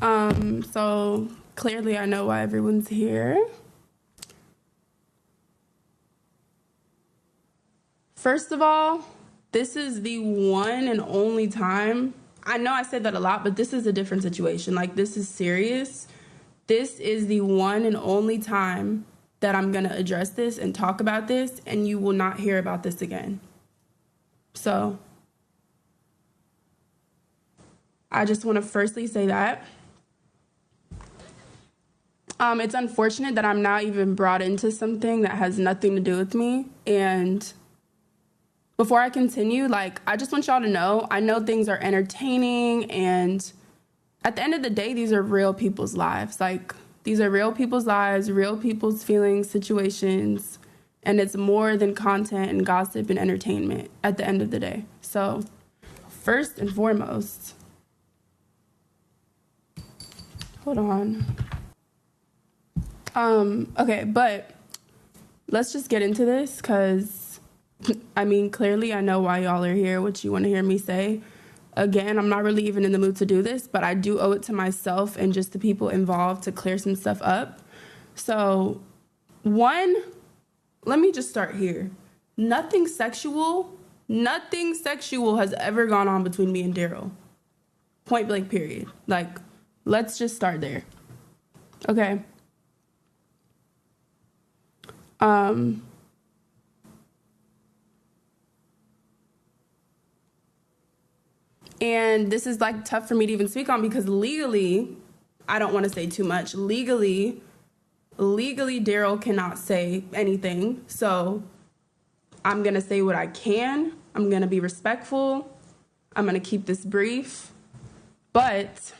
So clearly I know why everyone's here. First of all, this is the one and only time. I know I said that a lot, but this is a different situation. Like, this is serious. This is the one and only time that I'm going to address this and talk about this, and you will not hear about this again. So I just want to firstly say that. It's unfortunate that I'm now even brought into something that has nothing to do with me. And before I continue, I just want y'all to know, I know things are entertaining, and at the end of the day, these are real people's lives. These are real people's lives, real people's feelings, situations, and it's more than content and gossip and entertainment at the end of the day. So first and foremost, hold on. Okay, but let's just get into this, because, clearly I know why y'all are here, what you want to hear me say. Again, I'm not really even in the mood to do this, but I do owe it to myself and just the people involved to clear some stuff up. So, one, let me just start here. Nothing sexual has ever gone on between me and Daryl. Point blank, period. Let's just start there. Okay. And this is tough for me to even speak on, because legally, I don't want to say too much. Legally, Daryl cannot say anything. So I'm going to say what I can. I'm going to be respectful. I'm going to keep this brief. But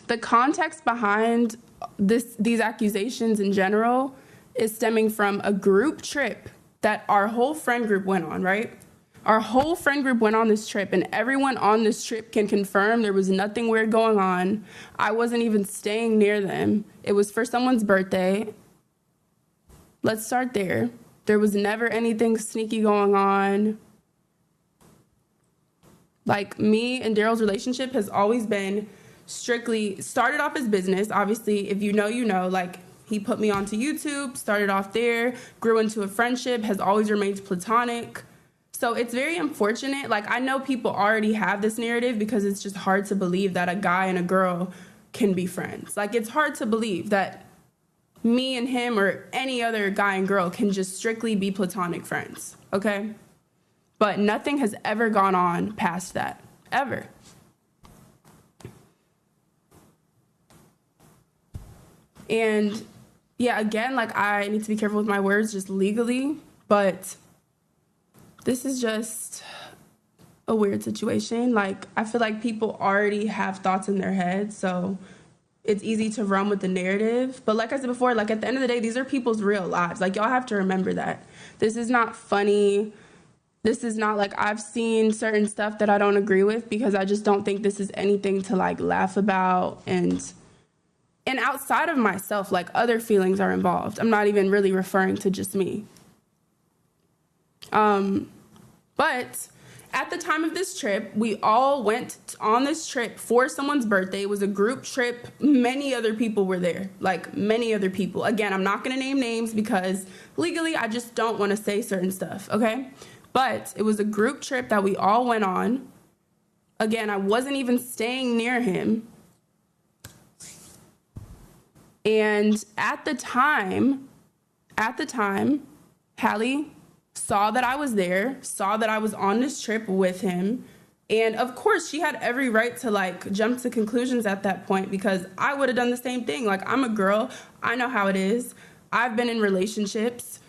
the context behind these accusations in general is stemming from a group trip that our whole friend group went on, right? Our whole friend group went on this trip, and everyone on this trip can confirm there was nothing weird going on. I wasn't even staying near them. It was for someone's birthday. Let's start there. There was never anything sneaky going on. Me and Daryl's relationship has always been strictly started off as business. Obviously, if you know, you know, he put me onto YouTube, started off there, grew into a friendship, has always remained platonic. So it's very unfortunate. I know people already have this narrative, because it's just hard to believe that a guy and a girl can be friends. It's hard to believe that me and him or any other guy and girl can just strictly be platonic friends, okay? But nothing has ever gone on past that, ever. And yeah, again, I need to be careful with my words just legally, but this is just a weird situation. I feel like people already have thoughts in their head, so it's easy to run with the narrative. But like I said before, at the end of the day, these are people's real lives. Y'all have to remember that. This is not funny. This is not I've seen certain stuff that I don't agree with, because I just don't think this is anything to laugh about. And outside of myself, other feelings are involved. I'm not even really referring to just me. But at the time of this trip, we all went on this trip for someone's birthday. It was a group trip. Many other people were there, many other people. Again, I'm not going to name names, because legally I just don't want to say certain stuff, okay? But it was a group trip that we all went on. Again, I wasn't even staying near him. And at the time, Hallie saw that I was there, saw that I was on this trip with him. And of course, she had every right to jump to conclusions at that point, because I would have done the same thing. I'm a girl. I know how it is. I've been in relationships.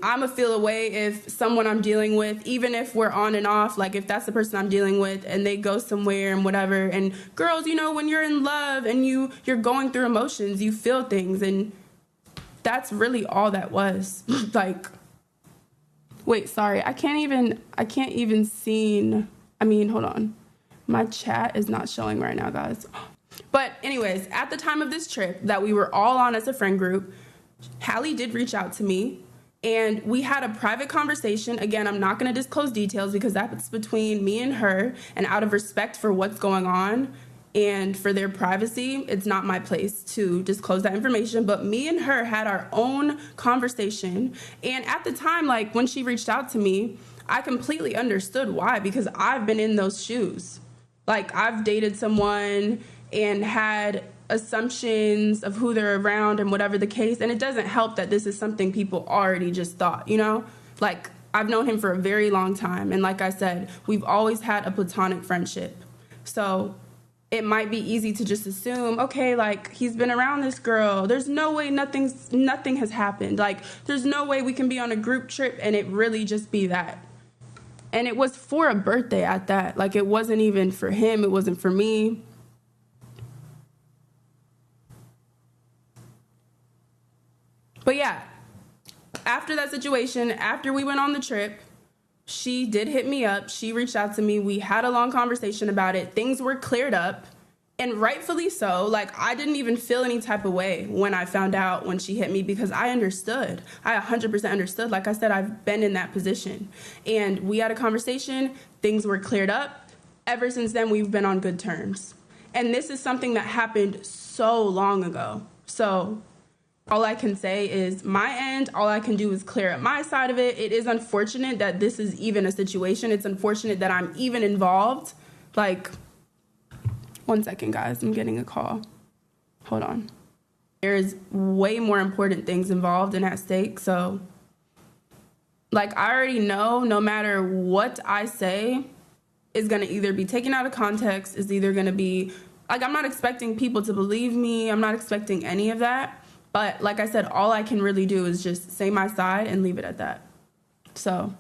I'ma feel a way if someone I'm dealing with, even if we're on and off, if that's the person I'm dealing with and they go somewhere and whatever. And girls, when you're in love and you're going through emotions, you feel things, and that's really all that was. Wait, sorry, I can't even see. Hold on. My chat is not showing right now, guys. But anyways, at the time of this trip that we were all on as a friend group, Hallie did reach out to me. And we had a private conversation. Again, I'm not going to disclose details, because that's between me and her, and out of respect for what's going on. And for their privacy, it's not my place to disclose that information. But me and her had our own conversation. And at the time, like when she reached out to me, I completely understood why, because I've been in those shoes. Like I've dated someone and had assumptions of who they're around and whatever the case. And it doesn't help that this is something people already just thought, you know? Like I've known him for a very long time. And like I said, we've always had a platonic friendship. So it might be easy to just assume, okay, like he's been around this girl. There's no way nothing has happened. Like there's no way we can be on a group trip and it really just be that. And it was for a birthday at that. Like it wasn't even for him. It wasn't for me. But yeah, after that situation, after we went on the trip, she did hit me up. She reached out to me. We had a long conversation about it. Things were cleared up, and rightfully so. Like, I didn't even feel any type of way when I found out when she hit me, because I understood. I 100% understood. Like I said, I've been in that position. And we had a conversation. Things were cleared up. Ever since then, we've been on good terms. And this is something that happened so long ago. So all I can say is my end, all I can do is clear up my side of it. It is unfortunate that this is even a situation. It's unfortunate that I'm even involved. Like, one second, guys, I'm getting a call. Hold on. There's way more important things involved and at stake. So, like, I already know no matter what I say is going to either be taken out of context, is either going to be, like, I'm not expecting people to believe me. I'm not expecting any of that. But like I said, all I can really do is just say my side and leave it at that. So